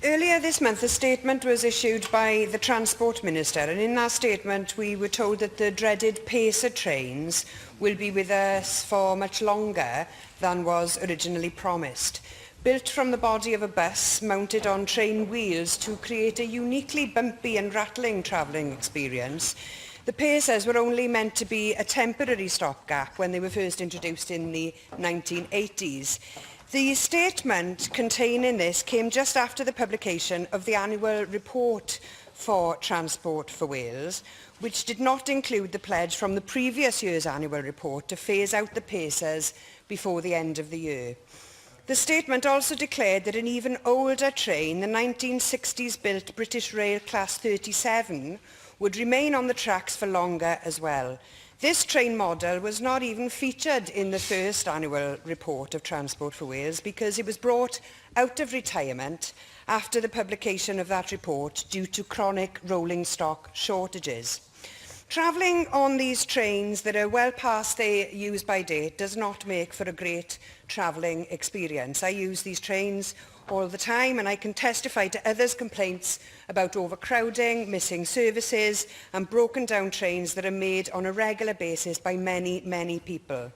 Earlier this month, a statement was issued by the Transport Minister, and in that statement we were told that the dreaded Pacer trains will be with us for much longer than was originally promised. Built from the body of a bus mounted on train wheels to create a uniquely bumpy and rattling travelling experience, the Pacers were only meant to be a temporary stopgap when they were first introduced in the 1980s. The statement containing this came just after the publication of the annual report for Transport for Wales, which did not include the pledge from the previous year's annual report to phase out the Pacers before the end of the year. The statement also declared that an even older train, the 1960s-built British Rail Class 37, would remain on the tracks for longer as well. This train model was not even featured in the first annual report of Transport for Wales because it was brought out of retirement after the publication of that report due to chronic rolling stock shortages. Travelling on these trains that are well past their use-by date does not make for a great travelling experience. I use these trains all the time, and I can testify to others' complaints about overcrowding, missing services and broken down trains that are made on a regular basis by many, many people.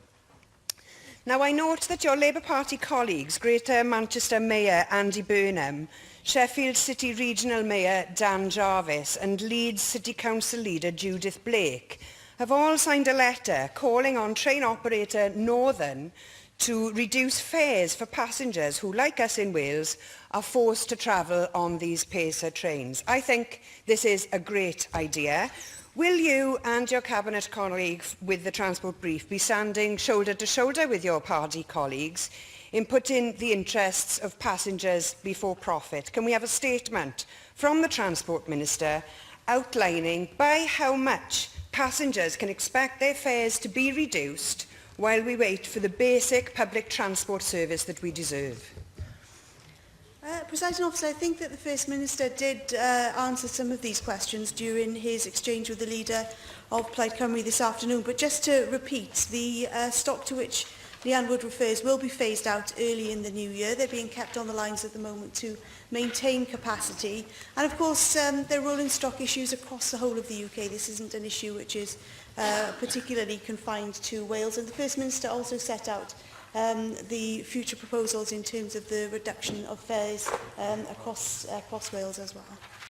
Now, I note that your Labour Party colleagues, Greater Manchester Mayor Andy Burnham, Sheffield City Regional Mayor Dan Jarvis and Leeds City Council Leader Judith Blake have all signed a letter calling on train operator Northern to reduce fares for passengers who, like us in Wales, are forced to travel on these Pacer trains. I think this is a great idea. Will you and your Cabinet colleague with the Transport Brief be standing shoulder to shoulder with your party colleagues in putting the interests of passengers before profit? Can we have a statement from the Transport Minister outlining by how much passengers can expect their fares to be reduced while we wait for the basic public transport service that we deserve? Presiding Officer, I think that the First Minister did answer some of these questions during his exchange with the leader of Plaid Cymru this afternoon. But just to repeat, the stock to which Leanne Wood refers will be phased out early in the new year. They're being kept on the lines at the moment to maintain capacity. And of course, there are rolling stock issues across the whole of the UK. This isn't an issue which is particularly confined to Wales. And the First Minister also set out the future proposals in terms of the reduction of fares across Wales as well.